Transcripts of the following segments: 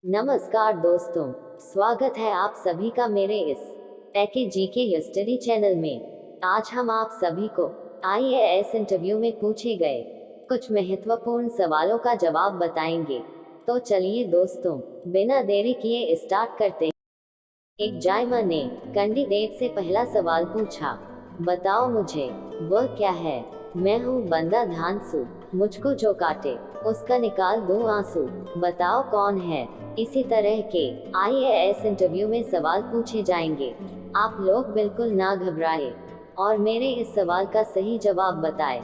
नमस्कार दोस्तों, स्वागत है आप सभी का मेरे इस टेकी जीके हिस्ट्री चैनल में। आज हम आप सभी को आईएएस इंटरव्यू में पूछे गए कुछ महत्वपूर्ण सवालों का जवाब बताएंगे। तो चलिए दोस्तों, बिना देरी किए स्टार्ट करते हैं। एक जायमा ने कैंडिडेट से पहला सवाल पूछा, बताओ मुझे वह क्या है। मैं हूँ बंदा धांसू, मुझको जो काटे उसका निकाल दूं आंसू, बताओ कौन है। इसी तरह के आईएएस इंटरव्यू में सवाल पूछे जाएंगे। आप लोग बिल्कुल ना घबराएं और मेरे इस सवाल का सही जवाब बताएं।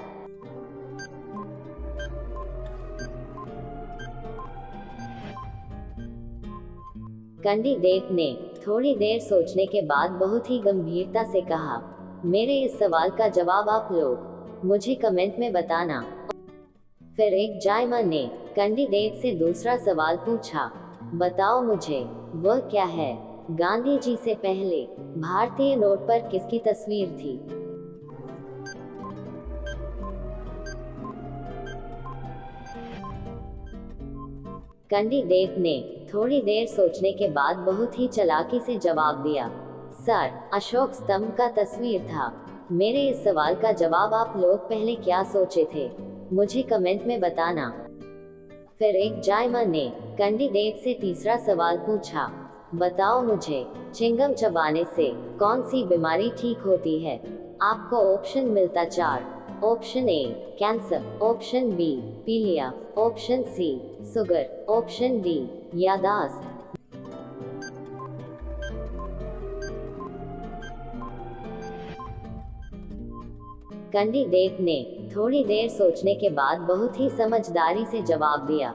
कैंडिडेट ने थोड़ी देर सोचने के बाद बहुत ही गंभीरता से कहा, मेरे इस सवाल का जवाब आप लोग मुझे कमेंट में बताना। फिर एक जायमा ने कैंडिडेट से दूसरा सवाल पूछा, बताओ मुझे वह क्या है। गांधी जी से पहले भारतीय नोट पर किसकी तस्वीर थी। कैंडिडेट ने थोड़ी देर सोचने के बाद बहुत ही चालाकी से जवाब दिया, सर, अशोक स्तंभ का तस्वीर था। मेरे इस सवाल का जवाब आप लोग पहले क्या सोचे थे, मुझे कमेंट में बताना। फिर एक जायमा ने कैंडिडेट से तीसरा सवाल पूछा, बताओ मुझे चिंगम चबाने से कौन सी बीमारी ठीक होती है। आपको ऑप्शन मिलता 4। Option A cancer, option B पीलिया, option C sugar, option D यादाश्त। कैंडिडेट ने थोड़ी देर सोचने के बाद बहुत ही समझदारी से जवाब दिया,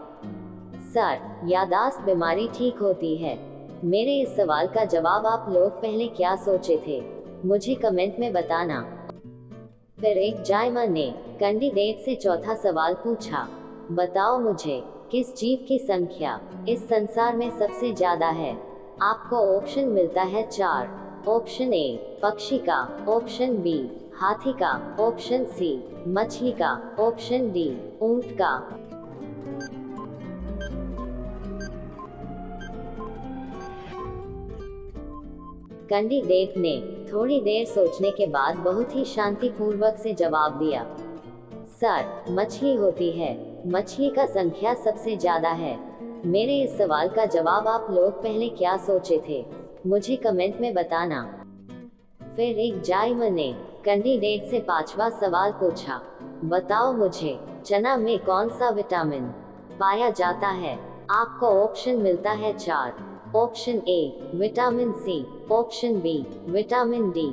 सर, यादाश्त बीमारी ठीक होती है। मेरे इस सवाल का जवाब आप लोग पहले क्या सोचे थे, मुझे कमेंट में बताना। फिर एक जायमा ने कैंडिडेट से चौथा सवाल पूछा, बताओ मुझे किस जीव की संख्या इस संसार में सबसे ज्यादा है। आपको ऑप्शन मिलता है 4। ऑप्शन ए पक्षी का, ऑप्शन बी हाथी का, ऑप्शन सी मछली का, ऑप्शन डी ऊंट का। कैंडिडेट ने थोड़ी देर सोचने के बाद बहुत ही शांतिपूर्वक से जवाब दिया, सर, मछली होती है। मछली का संख्या सबसे ज्यादा है। मेरे इस सवाल का जवाब आप लोग पहले क्या सोचे थे, मुझे कमेंट में बताना। फिर एक जायमा ने कैंडिडेट से पांचवा सवाल पूछा, बताओ मुझे चना में कौन सा विटामिन पाया जाता है। आपको ऑप्शन मिलता है 4। Option A vitamin C, option B vitamin D,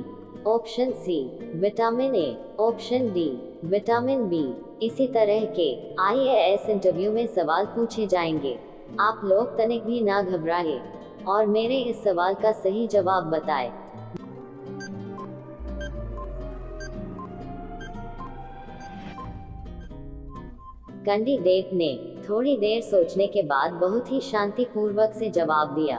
option C vitamin A, option D vitamin B. इसी तरह के आईएएस इंटरव्यू में सवाल पूछे जाएंगे। आप लोग तनिक भी ना घबराएं और मेरे इस सवाल का सही जवाब बताएं। कैंडिडेट ने थोड़ी देर सोचने के बाद बहुत ही शांतिपूर्वक से जवाब दिया,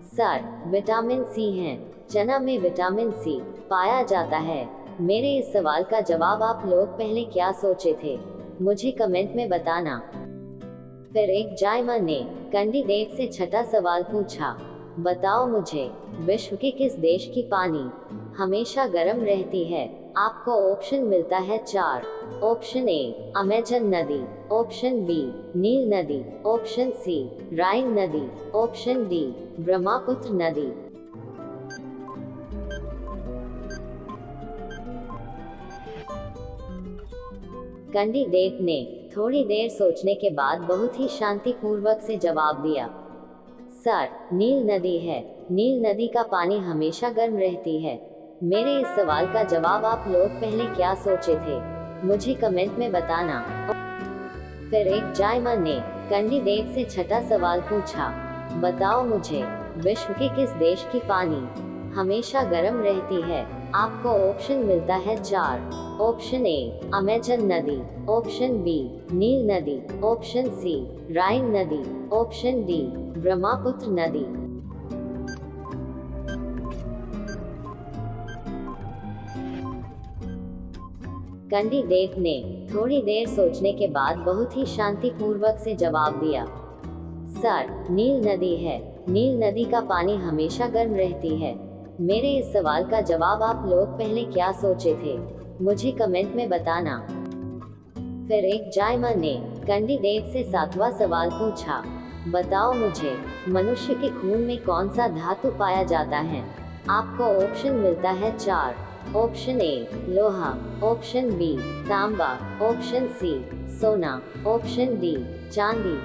सर, विटामिन सी है। चना में विटामिन सी पाया जाता है। मेरे इस सवाल का जवाब आप लोग पहले क्या सोचे थे, मुझे कमेंट में बताना। फिर एक जायमा ने कैंडिडेट से छठा सवाल पूछा, बताओ मुझे विश्व के किस देश की पानी हमेशा गर्म रहती है। आपको ऑप्शन मिलता है 4। ऑप्शन ए अमेजन नदी, ऑप्शन बी नील नदी, ऑप्शन सी राइन नदी, ऑप्शन डी ब्रह्मपुत्र नदी। कैंडिडेट ने थोड़ी देर सोचने के बाद बहुत ही शांतिपूर्वक से जवाब दिया, सर, नील नदी है। नील नदी का पानी हमेशा गर्म रहती है। मेरे इस सवाल का जवाब आप लोग पहले क्या सोचे थे, मुझे कमेंट में बताना। फिर एक जायमा ने कैंडिडेट से छठा सवाल पूछा, बताओ मुझे विश्व के किस देश की पानी हमेशा गर्म रहती है। आपको ऑप्शन मिलता है 4। ऑप्शन ए अमेजन नदी, ऑप्शन बी नील नदी, ऑप्शन सी राइन नदी, ऑप्शन डी ब्रह्मपुत्र नदी। कैंडिडेट ने थोड़ी देर सोचने के बाद बहुत ही शांतिपूर्वक से जवाब दिया, सर, नील नदी है। नील नदी का पानी हमेशा गर्म रहती है। मेरे इस सवाल का जवाब आप लोग पहले क्या सोचे थे, मुझे कमेंट में बताना। फिर एक जायमन ने कैंडिडेट से 7वां सवाल पूछा, बताओ मुझे, मनुष्य के खून में कौन सा धातु पाया जाता है। आपको ऑप्शन मिलता है 4। ऑप्शन ए लोहा, ऑप्शन बी तांबा, ऑप्शन सी सोना, ऑप्शन डी चांदी।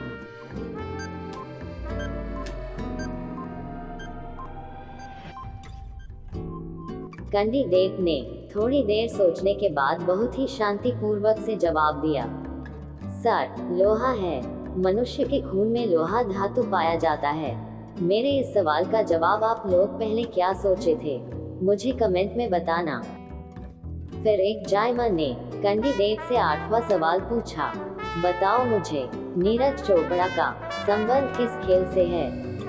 कैंडिडेट ने थोड़ी देर सोचने के बाद बहुत ही शांतिपूर्वक से जवाब दिया, सर, लोहा है। मनुष्य के खून में लोहा धातु पाया जाता है। मेरे इस सवाल का जवाब आप लोग पहले क्या सोचे थे, मुझे कमेंट में बताना। फिर एक जायमन ने कैंडिडेट से 8वां सवाल पूछा, बताओ मुझे, नीरज चोपड़ा का संबंध किस खेल से है।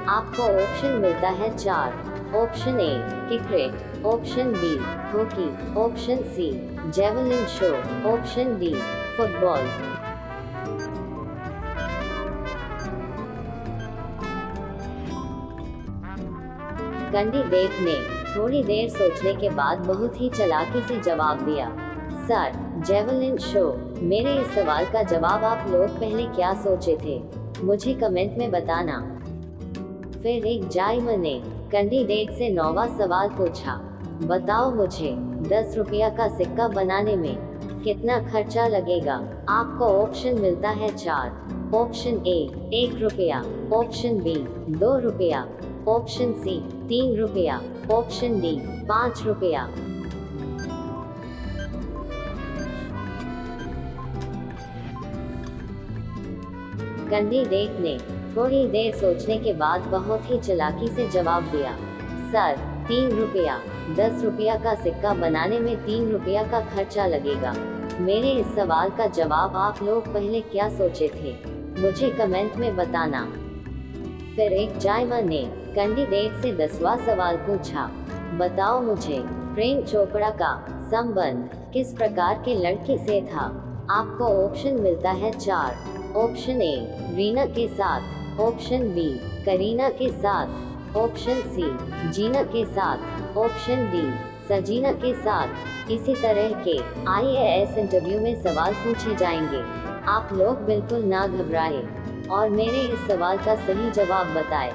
आपको ऑप्शन मिलता है 4। Option A cricket, option B hockey, option C javelin throw, option D football. Candidate ने थोड़ी देर सोचने के बाद बहुत ही चालाकी से जवाब दिया, सर, जेवलिन थ्रो। मेरे इस सवाल का जवाब आप लोग पहले क्या सोचे थे, मुझे कमेंट में बताना। फिर एक जायमन ने कैंडिडेट से 9वां सवाल पूछा, बताओ मुझे, 10 रुपया का सिक्का बनाने में कितना खर्चा लगेगा। आपको ऑप्शन मिलता है 4। ऑप्शन ए 1 रुपया, ऑप्शन बी 2 रुपया, ऑप्शन सी 3 रुपया, ऑप्शन डी 5 रुपया। कैंडिडेट ने थोड़ी देर सोचने के बाद बहुत ही चालाकी से जवाब दिया, सर, 3 रुपया। 10 रुपया का सिक्का बनाने में 3 रुपया का खर्चा लगेगा। मेरे इस सवाल का जवाब आप लोग पहले क्या सोचे थे, मुझे कमेंट में बताना। फिर एक जायमन ने कैंडिडेट से 10वां सवाल पूछा, बताओ मुझे, प्रेम चोपड़ा का संबंध किस प्रकार के लड़के से था। आपको ऑप्शन मिलता है 4। ऑप्शन ए रीना के साथ, ऑप्शन बी करीना के साथ, ऑप्शन सी जीना के साथ, ऑप्शन डी सजीना के साथ। इसी तरह के IAS इंटरव्यू में सवाल पूछे जाएंगे। आप लोग बिल्कुल ना घबराएं और मेरे इस सवाल का सही जवाब बताएं।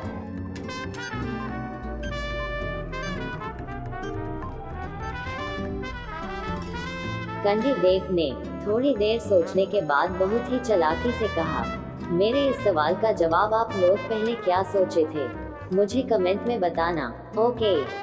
कैंडिडेट ने थोड़ी देर सोचने के बाद बहुत ही चालाकी से कहा, मेरे इस सवाल का जवाब आप लोग पहले क्या सोचे थे, मुझे कमेंट में बताना। ओके।